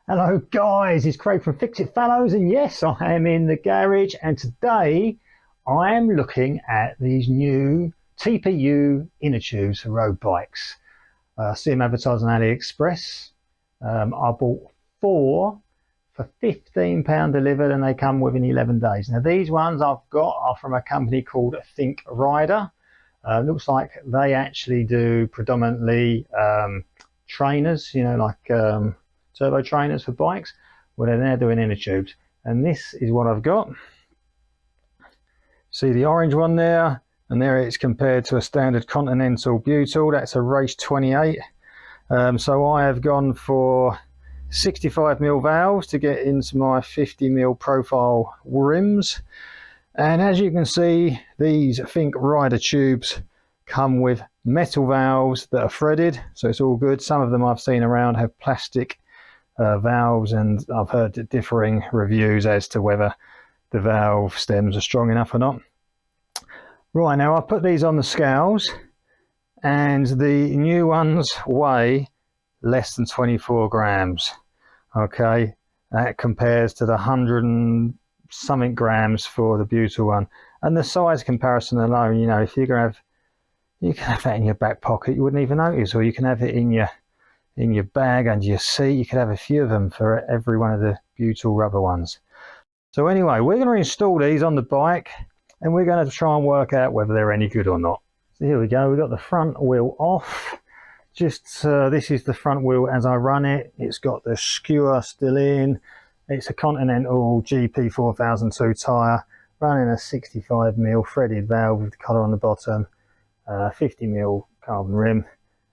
Hello guys, it's Craig from fixitfallows, and yes, I am in the garage, and today I am looking at these new TPU inner tubes for road bikes. I see them advertised on AliExpress. I bought 4 for £15 delivered, and they come within 11 days. Now these ones I've got are from a company called ThinkRider. Looks like they actually do predominantly trainers, like turbo trainers for bikes. Well, they're now doing inner tubes, and this is what I've got. See the orange one there, and there it's compared to a standard Continental butyl. That's a race 28. So I have gone for 65mm valves to get into my 50mm profile rims, and as you can see, these ThinkRider tubes come with metal valves that are threaded, so it's all good. Some of them I've seen around have plastic valves, and I've heard differing reviews as to whether the valve stems are strong enough or not. Right, now I've put these on the scales, and the new ones weigh less than 24 grams. Okay, that compares to the 100 and something grams for the butyl one. And the size comparison alone, if you can have that in your back pocket, you wouldn't even notice, or you can have it in your bag under your seat. You could have a few of them for every one of the butyl rubber ones. So anyway, we're going to install these on the bike, and we're going to try and work out whether they're any good or not. So here we go. We've got the front wheel off. Just this is the front wheel as I run it. It's got the skewer still in. It's a Continental GP 4002 tyre, running a 65mm threaded valve with the collar on the bottom, 50mm carbon rim,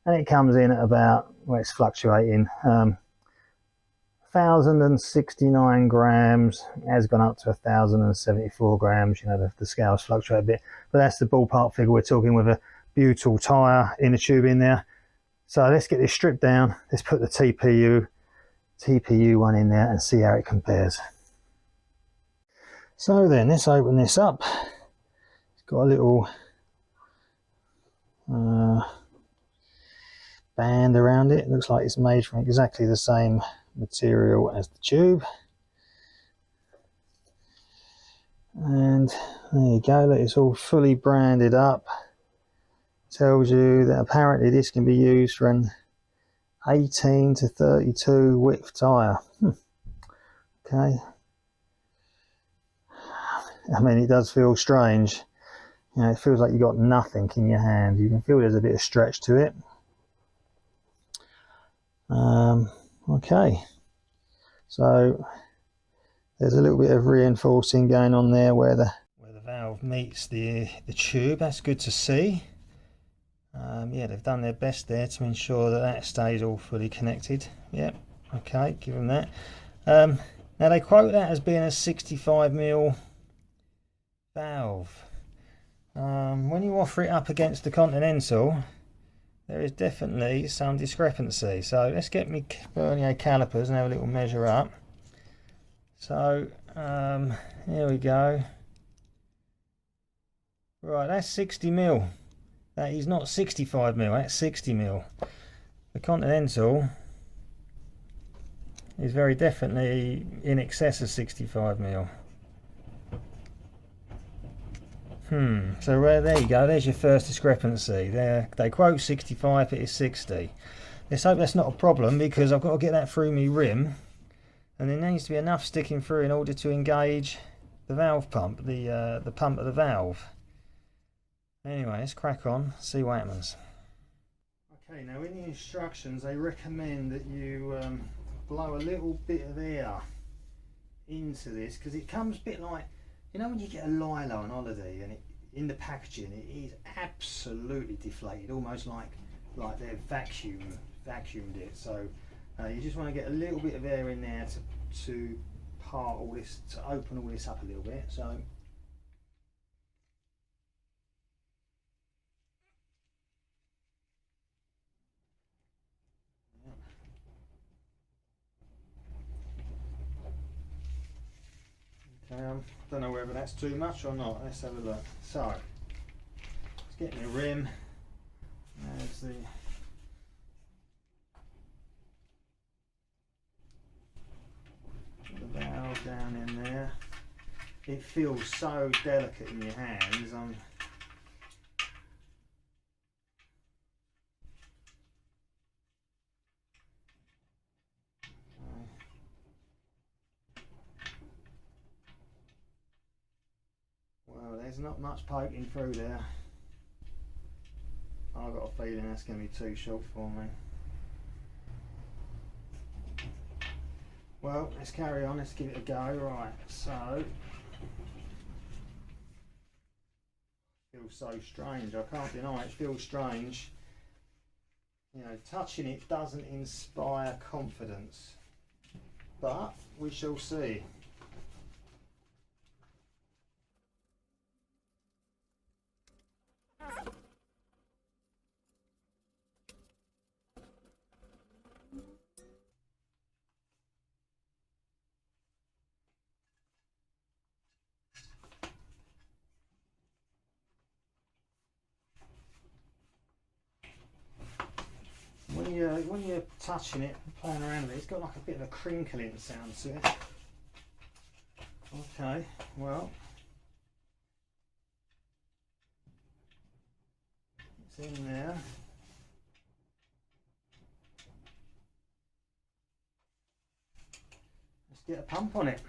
and it comes in at about, well, it's fluctuating, 1,069 grams. It has gone up to 1,074 grams. The scales fluctuate a bit, but that's the ballpark figure we're talking, with a butyl tyre inner tube in there. So let's get this stripped down. Let's put the TPU one in there and see how it compares. So then let's open this up. It's got a little band around it. It looks like it's made from exactly the same material as the tube. And there you go, look, it's all fully branded up. Tells you that apparently this can be used for an 18 to 32 width tyre. Okay. I mean, it does feel strange. It feels like you've got nothing in your hand. You can feel there's a bit of stretch to it. Okay, so there's a little bit of reinforcing going on there where the valve meets the tube. That's good to see. Yeah, they've done their best there to ensure that stays all fully connected. Yep, okay, give them that. Now they quote that as being a 65mm valve. When you offer it up against the Continental, there is definitely some discrepancy. So let's get me vernier calipers and have a little measure up. So here we go. Right, that's 60mm. That is not 65mm, that's 60mm. The Continental is very definitely in excess of 65mm. So there you go, there's your first discrepancy. There, they quote 65, but it's 60. Let's hope that's not a problem, because I've got to get that through my rim, and there needs to be enough sticking through in order to engage the valve pump, the pump of the valve. Anyway, let's crack on, see what happens. Okay, now in the instructions they recommend that you blow a little bit of air into this, because it comes a bit like, when you get a Lilo on holiday, and in the packaging it is absolutely deflated, almost like they've vacuumed it. So you just want to get a little bit of air in there to part all this, to open all this up a little bit. So don't know whether that's too much or not. Let's have a look. So let's get my rim. There's the down in there. It feels so delicate in your hands. Well, there's not much poking through there. I've got a feeling that's going to be too short for me. Well, let's carry on, let's give it a go. Right, so feels so strange, I can't deny it feels strange. You know, touching it doesn't inspire confidence, but we shall see. When you're touching it, playing around with it, it's got like a bit of a crinkling sound to it. Okay, well, it's in there. Let's get a pump on it.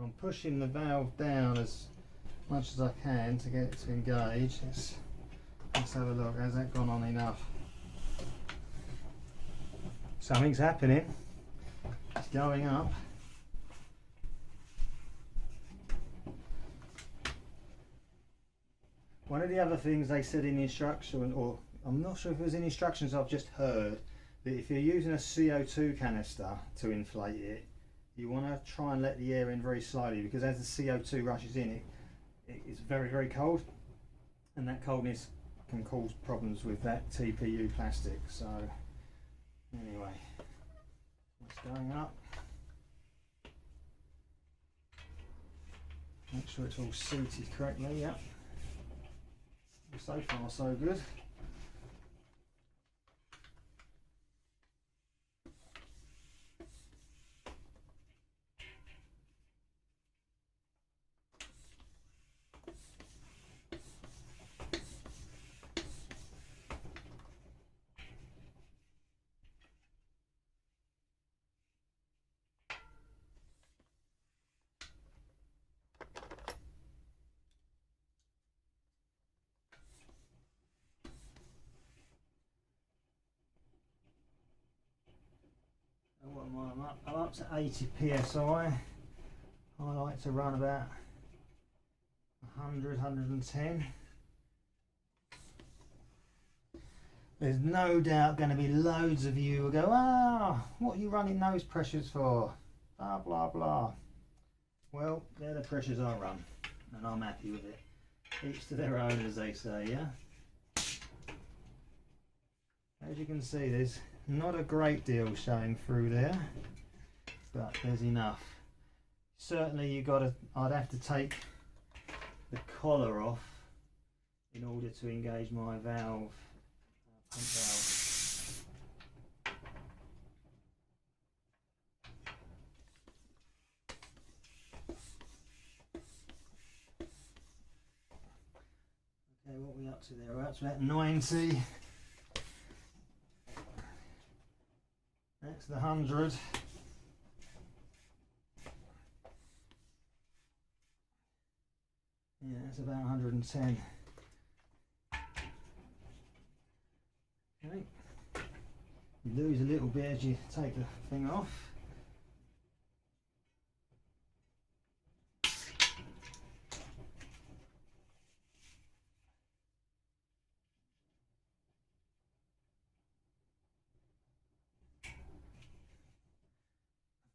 I'm pushing the valve down as much as I can to get it to engage. Let's have a look. Has that gone on enough? Something's happening. It's going up. One of the other things they said in the instruction, or I'm not sure if it was in instructions, I've just heard that if you're using a CO2 canister to inflate it, you want to try and let the air in very slowly, because as the CO2 rushes in, it's very, very cold, and that coldness can cause problems with that TPU plastic. So anyway, it's going up. Make sure it's all seated correctly. Yep. So far so good. What am I? I'm up to 80 psi. I like to run about 100, 110. There's no doubt going to be loads of you who go, what are you running those pressures for? Blah, blah, blah. Well, they're the pressures I run, and I'm happy with it. Each to their own, as they say, yeah? As you can see, there's not a great deal showing through there, but there's enough. Certainly I'd have to take the collar off in order to engage my valve, pump valve. Okay, what are we up to there? We're up to about 90. That's the 100. Yeah, that's about 110. Okay. You lose a little bit as you take the thing off.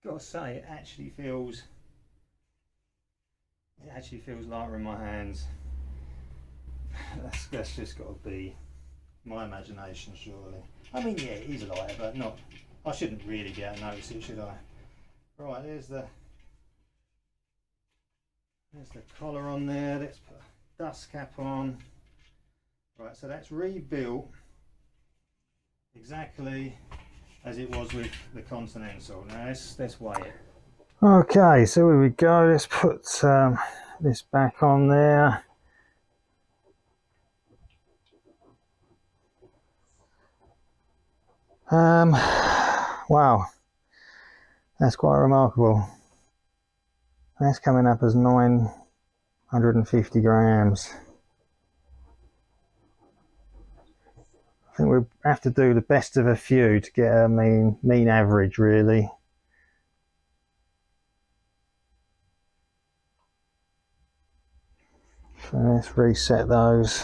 Got to say, it actually feels lighter in my hands. That's just got to be my imagination, surely. I mean, yeah, it is lighter, but not I shouldn't really be able to notice it, should I? Right, there's the collar on there. Let's put a dust cap on. Right, so that's rebuilt exactly as it was with the Continental. Now let's weigh it. Okay, so here we go. Let's put this back on there. Wow, that's quite remarkable. That's coming up as 950 grams. I think we have to do the best of a few to get a mean average, really. So let's reset those.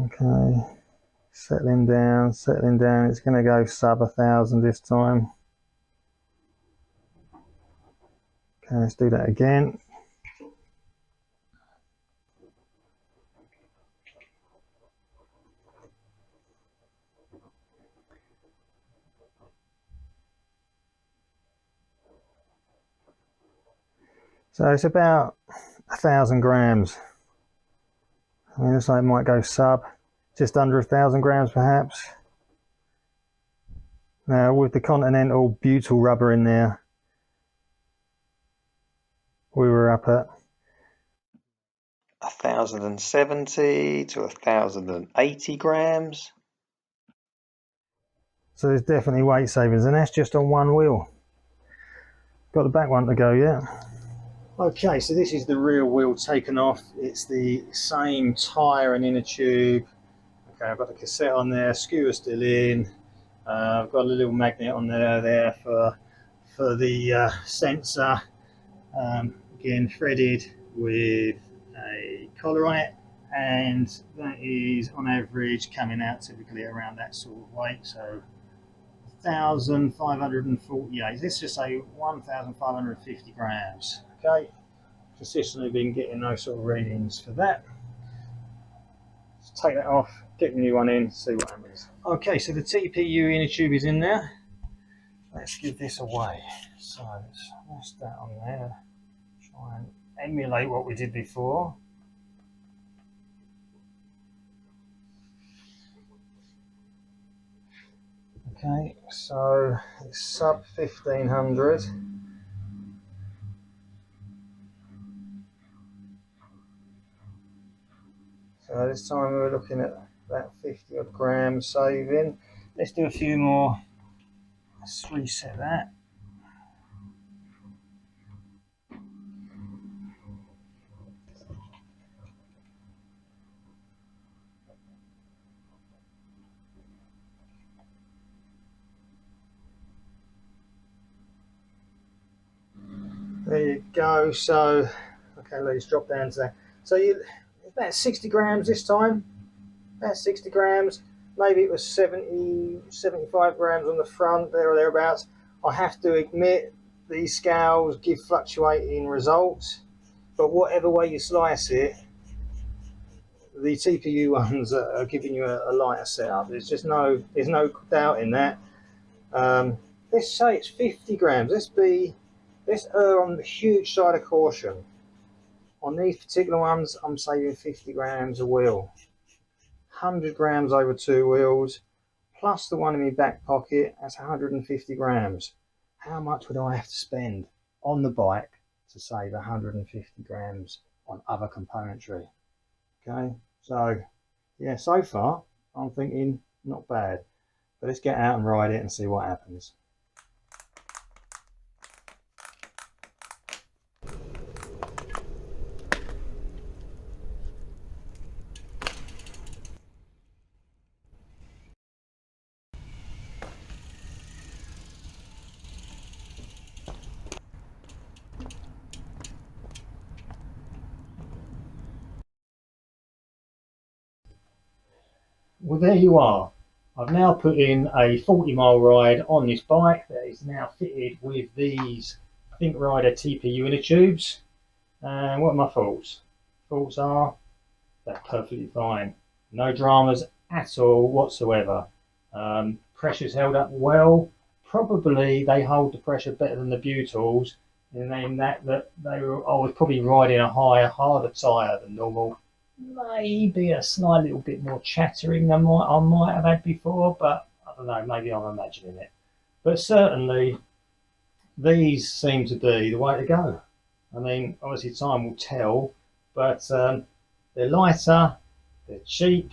Okay, settling down. It's going to go sub 1,000 this time. Okay, let's do that again. So it's about 1,000 grams. I mean, looks like it might go sub, just under 1,000 grams perhaps. Now with the Continental butyl rubber in there, we were up at 1,070 to 1,080 grams. So there's definitely weight savings, and that's just on one wheel. Got the back one to go yet. Okay, so this is the rear wheel taken off. It's the same tyre and inner tube. Okay, I've got the cassette on there, skewer still in. I've got a little magnet on there for the sensor. Again, threaded with a collar on it, and that is on average coming out typically around that sort of weight. So 1,548. Let's just say 1,550 grams. Okay, consistently been getting those sort of readings for that. Let's take that off, get the new one in, see what happens. Okay, so the TPU inner tube is in there. Let's give this away. So let's that on there. Try and emulate what we did before. Okay, so it's sub 1,500. So this time we're looking at about 50 odd grams saving. Let's do a few more. Let's reset that. There you go. So, okay, let's drop down to that. So about 60 grams this time. About 60 grams. Maybe it was 70, 75 grams on the front, there or thereabouts. I have to admit, these scales give fluctuating results, but whatever way you slice it, the TPU ones are giving you a lighter setup. There's no doubt in that. Let's say it's 50 grams. Let's err on the huge side of caution. On these particular ones, I'm saving 50 grams a wheel. 100 grams over 2 wheels, plus the one in my back pocket, that's 150 grams. How much would I have to spend on the bike to save 150 grams on other componentry? Okay, so yeah, so far I'm thinking not bad, but let's get out and ride it and see what happens. Well, there you are. I've now put in a 40-mile ride on this bike that is now fitted with these ThinkRider TPU inner tubes. And what are my thoughts? Thoughts are they're perfectly fine. No dramas at all whatsoever. Pressure's held up well. Probably they hold the pressure better than the Butals, and then I was probably riding a higher, harder tyre than normal. Maybe a slight little bit more chattering than I might have had before, but I don't know, maybe I'm imagining it. But certainly these seem to be the way to go. I mean, obviously time will tell, but they're lighter, they're cheap,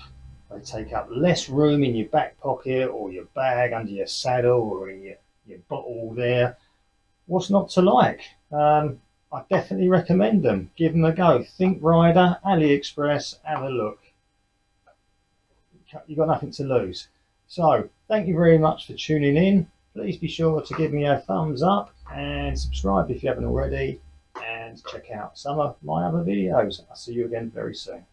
they take up less room in your back pocket or your bag under your saddle or in your bottle there. What's not to like? I definitely recommend them. Give them a go. ThinkRider, AliExpress, have a look. You've got nothing to lose. So, thank you very much for tuning in. Please be sure to give me a thumbs up and subscribe if you haven't already. And check out some of my other videos. I'll see you again very soon.